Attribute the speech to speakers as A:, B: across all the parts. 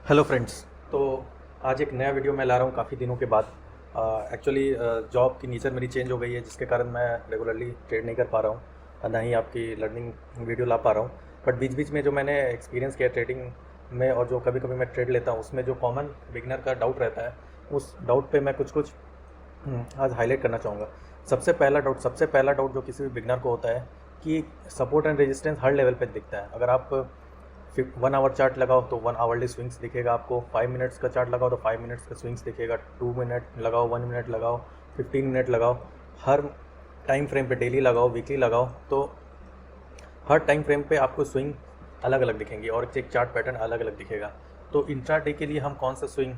A: Hello friends. तो आज एक नया वीडियो मैं ला रहा हूँ काफ़ी दिनों के बाद। एक्चुअली जॉब की नेचर मेरी चेंज हो गई है, जिसके कारण मैं रेगुलरली ट्रेड नहीं कर पा रहा हूँ और ना ही आपकी लर्निंग वीडियो ला पा रहा हूँ। बट बीच बीच में जो मैंने एक्सपीरियंस किया ट्रेडिंग में और जो कभी कभी मैं ट्रेड लेता हूँ, उसमें जो कॉमन बिगिनर का डाउट रहता है, उस डाउट पे मैं कुछ कुछ आज हाईलाइट करना चाहूँगा। सबसे पहला डाउट जो किसी भी बिगनर को होता है कि support and resistance her level पे दिखता है। अगर आप 1 आवर चार्ट लगाओ तो 1 आवरली स्विंग्स दिखेगा आपको, 5 मिनट्स का चार्ट लगाओ तो 5 मिनट्स का स्विंग्स दिखेगा, 2 मिनट लगाओ, 1 मिनट लगाओ, 15 मिनट लगाओ, हर टाइम फ्रेम पे डेली लगाओ, वीकली लगाओ, तो हर टाइम फ्रेम पे आपको स्विंग अलग अलग दिखेंगी और एक चार्ट पैटर्न अलग अलग दिखेगा। तो इंट्रा डे के लिए हम कौन सा स्विंग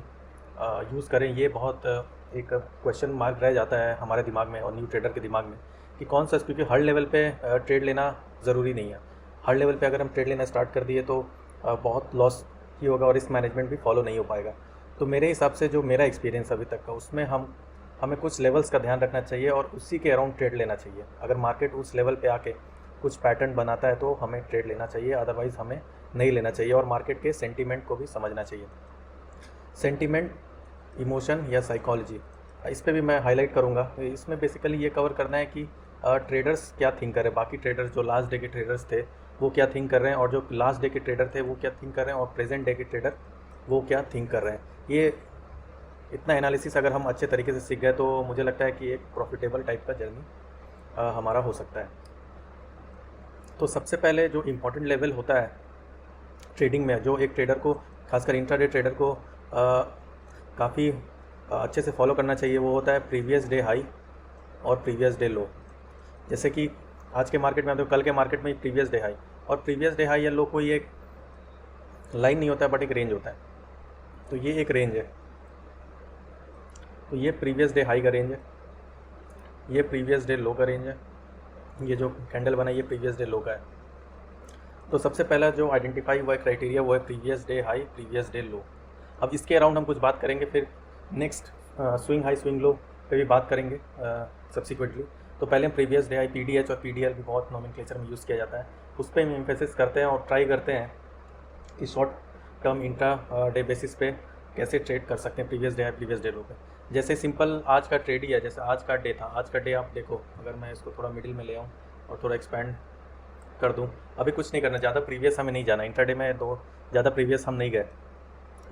A: यूज़ करें, ये बहुत एक क्वेश्चन मार्क रह जाता है हमारे दिमाग में और न्यू ट्रेडर के दिमाग में कि कौन सा, क्योंकि हर लेवल पे ट्रेड लेना ज़रूरी नहीं है। हर लेवल पे अगर हम ट्रेड लेना स्टार्ट कर दिए तो बहुत लॉस ही होगा और रिस्क मैनेजमेंट भी फॉलो नहीं हो पाएगा। तो मेरे हिसाब से जो मेरा एक्सपीरियंस अभी तक का, उसमें हमें कुछ लेवल्स का ध्यान रखना चाहिए और उसी के अराउंड ट्रेड लेना चाहिए। अगर मार्केट उस लेवल पे आके कुछ पैटर्न बनाता है तो हमें ट्रेड लेना चाहिए, अदरवाइज़ हमें नहीं लेना चाहिए। और मार्केट के सेंटीमेंट को भी समझना चाहिए। सेंटीमेंट, इमोशन या साइकोलॉजी, इस पे भी मैं हाईलाइट करूँगा। इसमें बेसिकली ये कवर करना है कि ट्रेडर्स क्या थिंक कर रहे हैं, बाकी ट्रेडर्स जो लास्ट डे के ट्रेडर्स थे वो क्या थिंक कर रहे हैं, और जो लास्ट डे के ट्रेडर थे वो क्या थिंक कर रहे हैं, और प्रेजेंट डे के ट्रेडर वो क्या थिंक कर रहे हैं। ये इतना एनालिसिस अगर हम अच्छे तरीके से सीख गए तो मुझे लगता है कि एक प्रॉफिटेबल टाइप का जर्नी हमारा हो सकता है। तो सबसे पहले जो इम्पोर्टेंट लेवल होता है ट्रेडिंग में, जो एक ट्रेडर को, खासकर इंट्राडे ट्रेडर को काफ़ी अच्छे से फॉलो करना चाहिए, वो होता है प्रीवियस डे हाई और प्रीवियस डे लो। जैसे कि आज के मार्केट में, तो कल के मार्केट में प्रीवियस डे हाई और प्रीवियस डे हाई या लो कोई एक लाइन नहीं होता है, बट एक रेंज होता है। तो ये एक रेंज है, तो ये प्रीवियस डे हाई का रेंज है, ये प्रीवियस डे लो का रेंज है, ये जो कैंडल बना है ये प्रीवियस डे लो का है। तो सबसे पहला जो आइडेंटिफाई हुआ है क्राइटेरिया वो है previous day high, previous day लो। अब इसके अराउंड हम कुछ बात करेंगे, फिर next swing high swing low पे भी बात करेंगे सब्सिक्वेंटली। तो पहले हम प्रीवियस डे हाई, पीडीएच और पीडीएल भी बहुत नॉमेनक्लेचर में यूज़ किया जाता है, उस पर हम एम्फेसिस करते हैं और ट्राई करते हैं कि short term intra day basis पे कैसे ट्रेड कर सकते हैं previous day high previous day लो पे। जैसे सिंपल आज का ट्रेड ही है, जैसे आज का डे था, आज का डे आप देखो, अगर मैं इसको थोड़ा मिडिल में ले आऊँ और थोड़ा एक्सपैंड कर दूँ, अभी कुछ नहीं करना, ज़्यादा प्रीवियस हमें नहीं जाना, इंट्राडे में तो ज़्यादा प्रीवियस हम नहीं गए।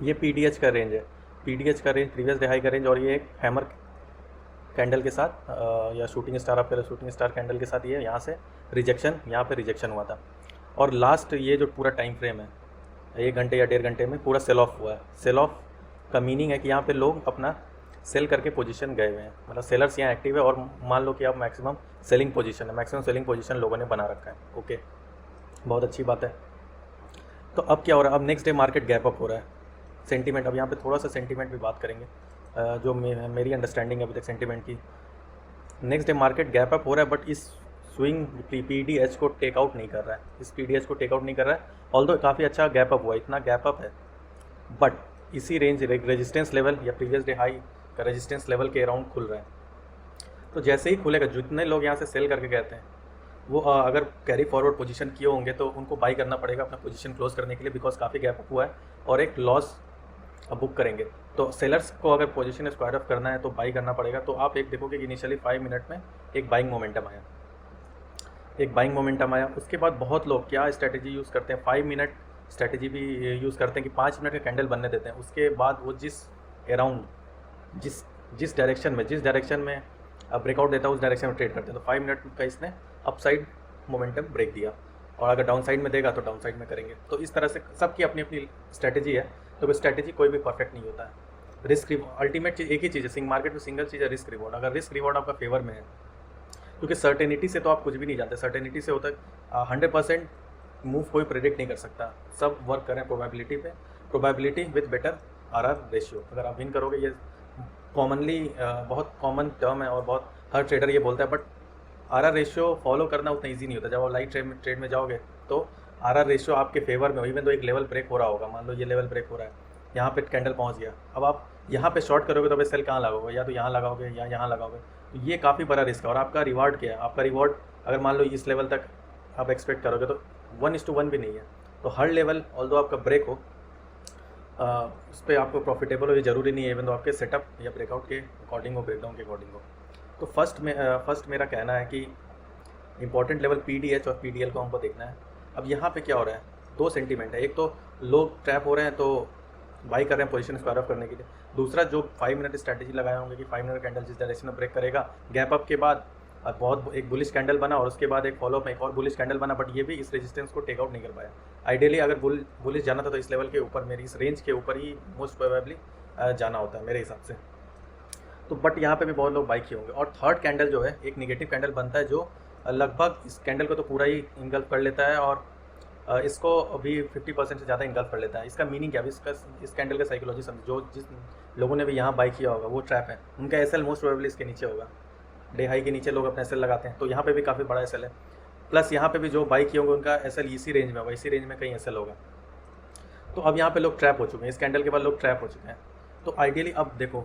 A: ये पीडीएच का रेंज है, पीडीएच का रेंज, प्रीवियस डे हाई का रेंज, और ये एक हैमर कैंडल के साथ या शूटिंग स्टार, आप कह रहे शूटिंग स्टार कैंडल के साथ, ये यहाँ से रिजेक्शन, यहाँ पे रिजेक्शन हुआ था। और लास्ट ये जो पूरा टाइम फ्रेम है 1 घंटे या 1.5 घंटे में पूरा सेल ऑफ हुआ है। सेल ऑफ का मीनिंग है कि यहाँ पे लोग अपना सेल करके पोजीशन गए हुए हैं, मतलब सेलर्स यहाँ एक्टिव है, और मान लो कि आप मैक्सिमम सेलिंग पोजीशन है, मैक्सिमम सेलिंग पोजीशन लोगों ने बना रखा है। ओके, बहुत अच्छी बात है। तो अब क्या हो रहा है, अब next day market gap up हो रहा है। सेंटीमेंट, अब यहाँ पे थोड़ा सा सेंटीमेंट भी बात करेंगे, जो मेरी अंडरस्टैंडिंग है अभी तक सेंटीमेंट की। Next day market gap up हो रहा है, बट इस स्विंग पीडीएच को टेकआउट नहीं कर रहा है, इस पीडीएच को टेकआउट नहीं कर रहा है, ऑल्दो काफ़ी अच्छा गैप अप हुआ है, इतना गैप अप है, बट इसी रेंज रेजिस्टेंस लेवल या प्रीवियस डे हाई का रेजिस्टेंस लेवल के अराउंड खुल रहा है। तो जैसे ही खुलेगा, जितने लोग यहाँ से सेल करके गए थे वो अगर कैरी फॉरवर्ड पोजीशन किए होंगे तो उनको बाई करना पड़ेगा अपना पोजीशन क्लोज करने के लिए, बिकॉज काफ़ी गैप अप हुआ है और एक लॉस बुक करेंगे। तो सेलर्स को अगर पोजीशन स्क्वायर ऑफ करना है तो बाई करना पड़ेगा। तो आप एक देखोगे कि इनिशियली 5 मिनट में एक बाइंग मोमेंटम आया, एक बाइंग मोमेंटम आया। उसके बाद बहुत लोग क्या स्ट्रैटेजी यूज़ करते हैं, 5 मिनट स्ट्रैटेजी भी यूज़ करते हैं कि 5 मिनट का कैंडल बनने देते हैं, उसके बाद वो जिस अराउंड जिस डायरेक्शन में ब्रेकआउट देता है उस डायरेक्शन में ट्रेड करते हैं। तो 5 मिनट का इसने अपसाइड मोमेंटम ब्रेक दिया, और अगर डाउन साइड में देगा तो डाउन साइड में करेंगे। तो इस तरह से सबकी अपनी अपनी स्ट्रैटेजी है, तो स्ट्रैटेजी कोई भी परफेक्ट नहीं होता है। रिस्क अल्टीमेट चीज़ एक ही चीज़ है, सिंग मार्केट में सिंगल चीज़ है रिस्क रिवॉर्ड। अगर रिस्क रिवॉर्ड आपका फेवर में है, क्योंकि सर्टेनिटी से तो आप कुछ भी नहीं जानते, सर्टेनिटी से होता है 100% मूव कोई प्रेडिक्ट नहीं कर सकता, सब वर्क करें प्रोबेबिलिटी पे, probability with better RR ratio. अगर आप विन करोगे, ये कॉमनली बहुत कॉमन टर्म है और बहुत हर ट्रेडर ये बोलता है, बट आरआर रेशियो फॉलो करना उतना ईजी नहीं होता। जब आप लाइट ट्रेड में जाओगे तो आरआर रेशियो आपके फेवर में हो, इवन तो एक लेवल ब्रेक हो रहा होगा, मान लो ये लेवल ब्रेक हो रहा है, यहाँ पे कैंडल पहुँच गया, अब आप यहाँ पे शॉर्ट करोगे तो अब सेल कहाँ लगाओगे, या तो यहाँ लगाओगे या यहाँ लगाओगे, तो ये काफ़ी बड़ा रिस्क है। और आपका रिवार्ड क्या है, आपका रिवॉर्ड अगर मान लो इस लेवल तक आप एक्सपेक्ट करोगे तो 1:1 भी नहीं है। तो हर लेवल ऑल्दो आपका ब्रेक हो, उस पर आपको प्रॉफिटेबल हो ये ज़रूरी नहीं है, इवन तो आपके सेटअप या ब्रेकआउट के अकॉर्डिंग हो, ब्रेकडाउन के अकॉर्डिंग हो। तो फर्स्ट मेरा कहना है कि इंपॉर्टेंट लेवल PDH और PDL को हमको देखना है। अब यहाँ पे क्या हो रहा है, दो सेंटीमेंट है, एक तो लोग ट्रैप हो रहे हैं तो बाई कर रहे हैं पोजीशन स्क्वायर अप करने के लिए, दूसरा जो 5 मिनट स्ट्रैटेजी लगाए होंगे कि 5 मिनट कैंडल जिस डायरेक्शन में ब्रेक करेगा, गैप अप के बाद बहुत एक बुलिश कैंडल बना और उसके बाद एक फॉलोअप में एक और बुलिश कैंडल बना, बट ये भी इस रेजिस्टेंस को टेक आउट नहीं कर पाया। आइडियली अगर बुलिश जाना था तो इस लेवल के ऊपर, मेरी इस रेंज के ऊपर ही मोस्ट प्रोबेबली जाना होता है मेरे हिसाब से। तो बट यहाँ पे भी बहुत लोग बाई किए होंगे। और थर्ड कैंडल जो है एक निगेटिव कैंडल बनता है जो लगभग इस कैंडल को तो पूरा ही इंगल्फ कर लेता है और इसको अभी 50% से ज़्यादा इंगल्फ कर लेता है। इसका मीनिंग क्या है, इस कैंडल का साइकोलॉजी समझ, जो जिस लोगों ने भी यहाँ बाई किया होगा वो ट्रैप है, उनका एसएल मोस्ट प्रोबेबली इसके नीचे होगा। डे हाई के नीचे लोग अपना एसएल लगाते हैं, तो यहाँ पे भी काफ़ी बड़ा एसएल है। प्लस यहाँ पे भी जो बाई किए होंगे उनका एसएल इसी रेंज में होगा, इसी रेंज में कहीं एसएल होगा। तो अब यहाँ पे लोग ट्रैप हो चुके हैं, इस कैंडल के बाद लोग ट्रैप हो चुके हैं। तो आइडियली अब देखो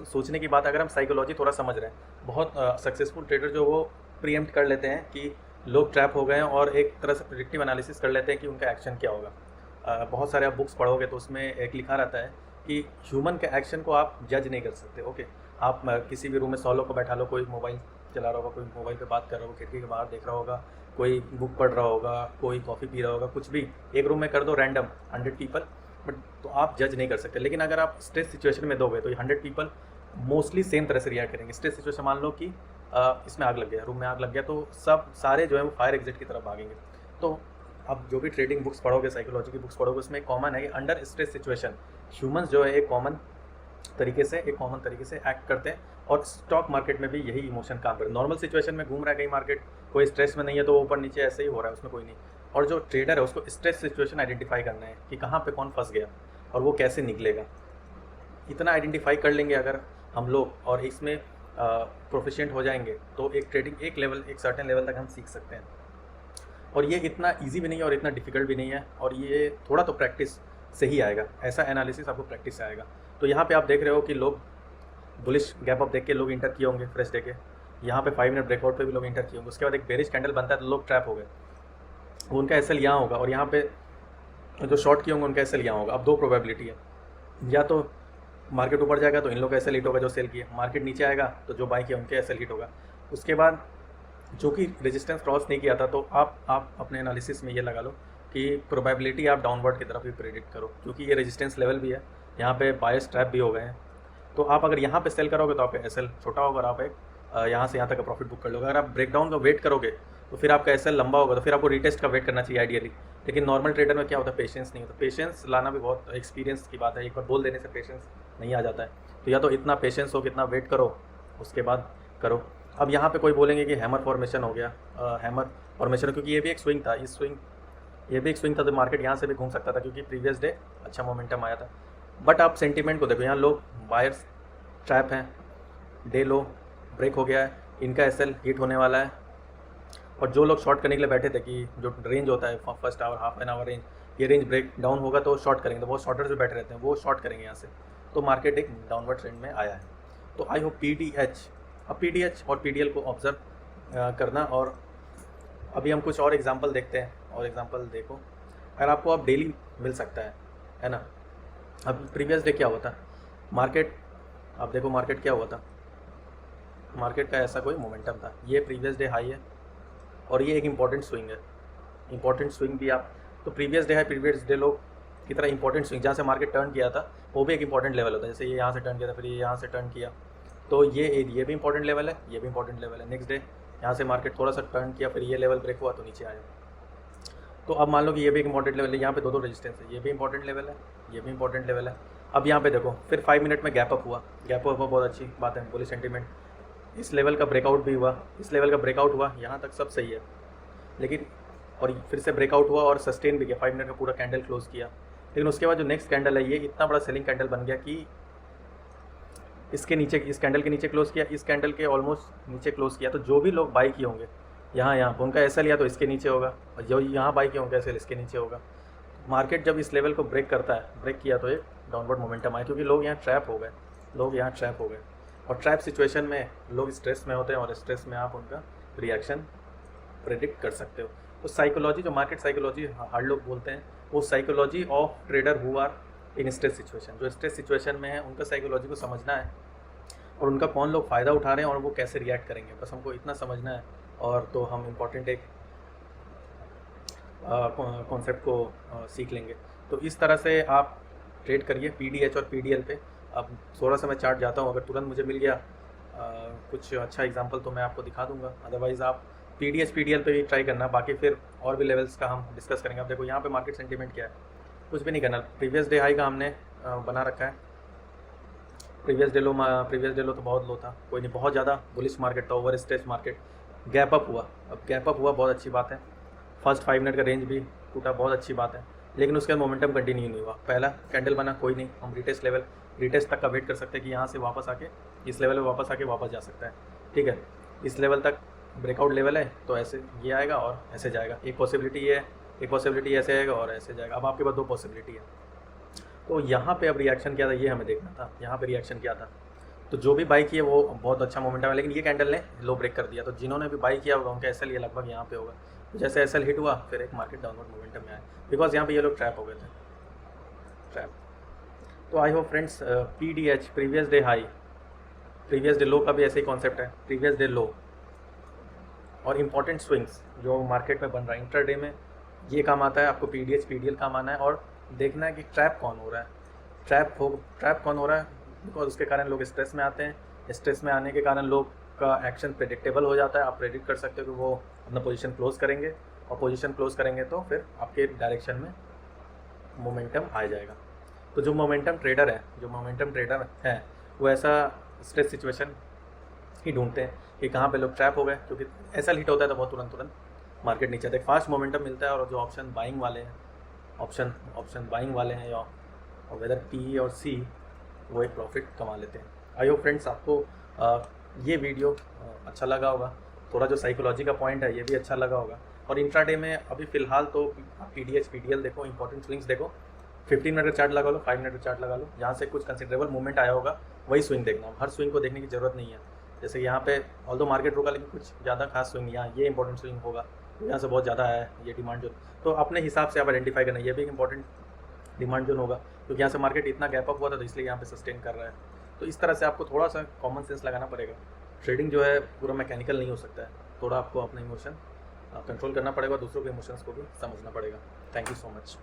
A: सोचने की बात, अगर हम साइकोलॉजी थोड़ा समझ रहे हैं, बहुत सक्सेसफुल ट्रेडर जो वो प्रीएम्प्ट कर लेते हैं कि लोग ट्रैप हो गए हैं और एक तरह से प्रेडिक्टिव एनालिसिस कर लेते हैं कि उनका एक्शन क्या होगा। बहुत सारे आप बुक्स पढ़ोगे तो उसमें एक लिखा रहता है कि ह्यूमन के एक्शन को आप जज नहीं कर सकते। ओके, आप किसी भी रूम में 100 लोग को बैठा लो, कोई मोबाइल चला रहा होगा, कोई मोबाइल पे बात कर रहा होगा, खिड़की के बाहर देख रहा होगा, कोई बुक पढ़ रहा होगा, कोई कॉफ़ी पी रहा होगा, कुछ भी एक रूम में कर दो रैंडम 100 पीपल, बट तो आप जज नहीं कर सकते। लेकिन अगर आप स्ट्रेस सिचुएशन में दोगे तो ये 100 पीपल मोस्टली सेम तरह से रिएक्ट करेंगे। स्ट्रेस सिचुएशन मान लो कि इसमें आग लग गया, रूम में आग लग गया, तो सब सारे जो है वो फायर एग्जिट की तरफ भागेंगे। तो अब जो भी ट्रेडिंग बुक्स पढ़ोगे, साइकोलॉजी की बुक्स पढ़ोगे, उसमें एक कॉमन है कि अंडर स्ट्रेस सिचुएशन ह्यूमंस जो है एक कॉमन तरीके से एक्ट करते हैं और स्टॉक मार्केट में भी यही इमोशन काम करते हैं। नॉर्मल सिचुएशन में घूम रहा है कहीं मार्केट, कोई स्ट्रेस में नहीं है तो ऊपर नीचे ऐसे ही हो रहा है, उसमें कोई नहीं। और जो ट्रेडर है उसको स्ट्रेस सिचुएशन आइडेंटिफाई करना है कि कहाँ पे कौन फंस गया और वो कैसे निकलेगा। इतना आइडेंटिफाई कर लेंगे अगर हम लोग और इसमें प्रोफिशिएंट हो जाएंगे तो एक ट्रेडिंग एक सर्टेन लेवल तक हम सीख सकते हैं। और ये इतना ईजी भी नहीं है और इतना डिफिकल्ट भी नहीं है, और ये थोड़ा तो प्रैक्टिस से ही आएगा, ऐसा एनालिसिस आपको प्रैक्टिस से आएगा। तो यहाँ पे आप देख रहे हो कि लोग बुलिश गैप अप देख के लोग इंटर किए होंगे फ्रेश डे के, यहाँ पे 5 मिनट ब्रेकआउट पे भी लोग इंटर किए होंगे, उसके बाद एक बेरिश कैंडल बनता है तो लोग ट्रैप हो गए, उनका एसएल यहाँ होगा, और यहाँ पे जो शॉर्ट किए होंगे उनका एसएल यहाँ होगा। अब दो प्रोबेबिलिटी है, या तो मार्केट ऊपर जाएगा तो इन लोग का एसएल हिट होगा जो सेल किए, मार्केट नीचे आएगा तो जो बाई किया उनके एसएल हिट होगा। उसके बाद जो कि रेजिस्टेंस क्रॉस नहीं किया था तो आप अपने एनालिसिस में ये लगा लो कि प्रोबेबिलिटी आप डाउनवर्ड की तरफ भी प्रेडिक्ट करो, क्योंकि ये रेजिस्टेंस लेवल भी है, यहाँ पे बायस ट्रैप भी हो गए हैं। तो आप अगर यहाँ पे सेल करोगे तो आपका एसएल छोटा होगा और आप एक यहाँ से यहाँ तक का प्रॉफिट बुक कर लोगे। अगर आप ब्रेकडाउन का वेट करोगे तो फिर आपका एसएल लंबा होगा, तो फिर आपको रीटेस्ट का वेट करना चाहिए आइडियली। लेकिन नॉर्मल ट्रेडर में क्या होता है, पेशेंस नहीं होता। पेशेंस लाना भी बहुत एक्सपीरियंस की बात है, एक बार बोल देने से पेशेंस नहीं आ जाता है। तो या तो इतना पेशेंस हो, कितना वेट करो, उसके बाद करो। अब यहाँ पे कोई बोलेंगे कि हैमर फॉर्मेशन हो गया, हैमर फॉर्मेशन, क्योंकि ये भी एक स्विंग था, ये भी एक स्विंग था, तो मार्केट यहाँ से भी घूम सकता था क्योंकि प्रीवियस डे अच्छा मोमेंटम आया था। बट आप सेंटीमेंट को देखो, यहाँ लोग बायर्स ट्रैप हैं, डे लो ब्रेक हो गया है, इनका एसएल हिट होने वाला है। और जो लोग शॉर्ट करने के लिए बैठे थे कि जो रेंज होता है first hour, half an hour range, ये रेंज ब्रेक डाउन होगा तो शॉर्ट करेंगे, तो वो शॉर्टर्स जो बैठे रहते हैं वो शॉर्ट करेंगे यहाँ से, तो मार्केट एक डाउनवर्ड ट्रेंड में आया है। तो आई होप PDH और PDL को ऑब्जर्व करना। और अभी हम कुछ और एग्जांपल देखते हैं, और एग्जांपल देखो, अगर आपको अब डेली मिल सकता है ना। अब प्रीवियस डे क्या हुआ था मार्केट, अब देखो मार्केट क्या हुआ था, मार्केट का ऐसा कोई मोमेंटम था, ये प्रीवियस डे हाई है और ये एक इंपॉर्टेंट स्विंग है, इंपॉर्टेंट स्विंग भी आप, तो previous day high previous day लो की तरह इंपॉर्टेंट स्विंग जहाँ से मार्केट टर्न किया था वो भी एक इंपॉर्टेंट लेवल होता है। जैसे ये यहाँ से टर्न किया था, फिर ये यहाँ से टर्न किया, तो ये भी इंपॉर्टेंट लेवल है, ये भी इंपॉर्टेंट लेवल है। नेक्स्ट डे यहाँ से मार्केट थोड़ा सा टर्न किया, फिर ये लेवल ब्रेक हुआ तो नीचे आया। तो अब मान लो कि ये भी एक इंपॉर्टेंट लेवल है, यहाँ पे दो रेजिस्टेंस है, ये भी इंपॉर्टेंट लेवल है, ये भी इंपॉर्टेंट लेवल है। अब यहाँ पे देखो फिर 5 मिनट में गैप अप हुआ, बहुत अच्छी बात है, बुलिश सेंटीमेंट, इस लेवल का ब्रेकआउट भी हुआ, इस लेवल का ब्रेकआउट हुआ, यहाँ तक सब सही है। लेकिन और फिर से ब्रेकआउट हुआ और सस्टेन भी किया, 5 मिनट का पूरा कैंडल क्लोज किया। लेकिन उसके बाद जो नेक्स्ट कैंडल है, ये इतना बड़ा सेलिंग कैंडल बन गया कि इसके नीचे, इस कैंडल के नीचे क्लोज किया, इस कैंडल के ऑलमोस्ट नीचे क्लोज किया। तो जो भी लोग बाई किए होंगे यहाँ उनका एसएल या तो इसके नीचे होगा, और जो यहाँ बाई किए होंगे एसएल इसके नीचे होगा। मार्केट जब इस लेवल को ब्रेक करता है, ब्रेक किया तो एक डाउनवर्ड मोमेंटम आया, क्योंकि लोग यहाँ ट्रैप हो गए, और ट्रैप सिचुएशन में लोग स्ट्रेस में होते हैं, और स्ट्रेस में आप उनका रिएक्शन प्रेडिक्ट कर सकते हो। तो साइकोलॉजी, जो मार्केट साइकोलॉजी हर लोग बोलते हैं, वो psychology of trader who are in stress situation. जो स्ट्रेस सिचुएशन में है उनका साइकोलॉजी को समझना है और उनका कौन लोग फ़ायदा उठा रहे हैं और वो कैसे रिएक्ट करेंगे, बस हमको इतना समझना है। और तो हम इम्पॉर्टेंट एक कॉन्सेप्ट को सीख लेंगे। तो इस तरह से आप ट्रेड करिए PDH और PDL पे। अब थोड़ा सा मैं चार्ट जाता हूँ, अगर तुरंत मुझे मिल गया कुछ अच्छा एग्जांपल तो मैं आपको दिखा दूंगा, अदरवाइज़ आप PDH PDL पे भी ट्राई करना। बाकी फिर और भी लेवल्स का हम डिस्कस करेंगे। अब देखो यहाँ पे मार्केट सेंटीमेंट क्या है, कुछ भी नहीं करना। प्रीवियस डे हाई का हमने बना रखा है। प्रीवियस डे लो तो बहुत लो था, कोई नहीं, बहुत ज़्यादा बुलिश मार्केट था, over stretch market. Gap up हुआ, अब गैप अप हुआ बहुत अच्छी बात है। फर्स्ट 5 मिनट का रेंज भी टूटा, बहुत अच्छी बात है, लेकिन उसके बाद मोमेंटम कंटिन्यू नहीं हुआ। पहला कैंडल बना, कोई नहीं, हम रिटेस्ट तक का वेट कर सकते हैं कि यहाँ से वापस आके इस लेवल पे वापस आके वापस जा सकता है। ठीक है, इस लेवल तक ब्रेकआउट लेवल है तो ऐसे ये आएगा और ऐसे जाएगा। एक पॉसिबिलिटी ये है, एक पॉसिबिलिटी ऐसे आएगा और ऐसे जाएगा। अब आपके पास 2 पॉसिबिलिटी है। तो यहाँ पे अब रिएक्शन क्या था ये हमें देखना था। यहाँ पे रिएक्शन क्या था, तो जो भी बाई किए वो बहुत अच्छा मोमेंटम है, लेकिन ये कैंडल ने लो ब्रेक कर दिया। तो जिन्होंने भी बाई किया होगा उनका एसएल ये लगभग यहाँ पे होगा। तो जैसे एसएल हिट हुआ फिर एक मार्केट डाउनवर्ड मोमेंटम में आया, बिकॉज यहाँ पे ये लोग ट्रैप हो गए थे, ट्रैप। तो I hope friends, PDH previous day high, previous day लो का भी ऐसे ही कॉन्सेप्ट है, प्रीवियस डे लो और इम्पॉर्टेंट स्विंग्स जो मार्केट में बन रहा है इंट्राडे में, ये काम आता है। आपको PDH PDL काम आना है और देखना है कि ट्रैप कौन हो रहा है, ट्रैप कौन हो रहा है, बिकॉज उसके कारण लोग स्ट्रेस में आते हैं। स्ट्रेस में आने के कारण लोग का एक्शन प्रेडिक्टेबल हो जाता है। आप प्रेडिक्ट कर सकते हो कि वो अपना पोजीशन क्लोज करेंगे, और पोजीशन क्लोज करेंगे तो फिर आपके डायरेक्शन में मोमेंटम आ जाएगा। तो जो मोमेंटम ट्रेडर है वो ऐसा स्ट्रेस सिचुएशन ही ढूंढते हैं कि कहाँ पे लोग ट्रैप हो गए, क्योंकि ऐसा हिट होता है तो बहुत तुरंत मार्केट नीचे आता है, फास्ट मोमेंटम मिलता है। और जो ऑप्शन बाइंग वाले हैं, ऑप्शन बाइंग वाले हैं या वेदर P और C, वो एक प्रॉफिट कमा लेते हैं। आई होप फ्रेंड्स आपको ये वीडियो अच्छा लगा होगा। थोड़ा जो साइकोलॉजी का पॉइंट है ये भी अच्छा लगा होगा। और इंट्राडे में अभी फ़िलहाल तो PDH PDL देखो, इंपॉर्टेंट स्विंग्स देखो, 15 मिनट का चार्ट लगा लो, 5 मिनट का चार्ट लगा लो, जहाँ से कुछ कंसिडरेबल मूवमेंट आया होगा वही स्विंग देखना। हर स्विंग को देखने की ज़रूरत नहीं है। जैसे यहाँ पे ऑल्दो मार्केट रुका लेकिन कुछ ज़्यादा खास स्विंग, यहाँ ये इंपॉर्टेंट स्विंग होगा, यहाँ से बहुत ज़्यादा आया है ये डिमांड जोन, तो अपने हिसाब से आप आइडेंटिफाई करना, ये भी एक इंपॉर्टेंट डिमांड जोन होगा, क्योंकि यहाँ से मार्केट इतना गैप अप हुआ था तो इसलिए यहाँ पे सस्टेन कर रहा है। तो इस तरह से आपको थोड़ा सा कॉमन सेंस लगाना पड़ेगा। ट्रेडिंग जो है पूरा मैकेनिकल नहीं हो सकता है, थोड़ा आपको अपना इमोशन कंट्रोल करना पड़ेगा, दूसरों के इमोशंस को भी समझना पड़ेगा। Thank you so much.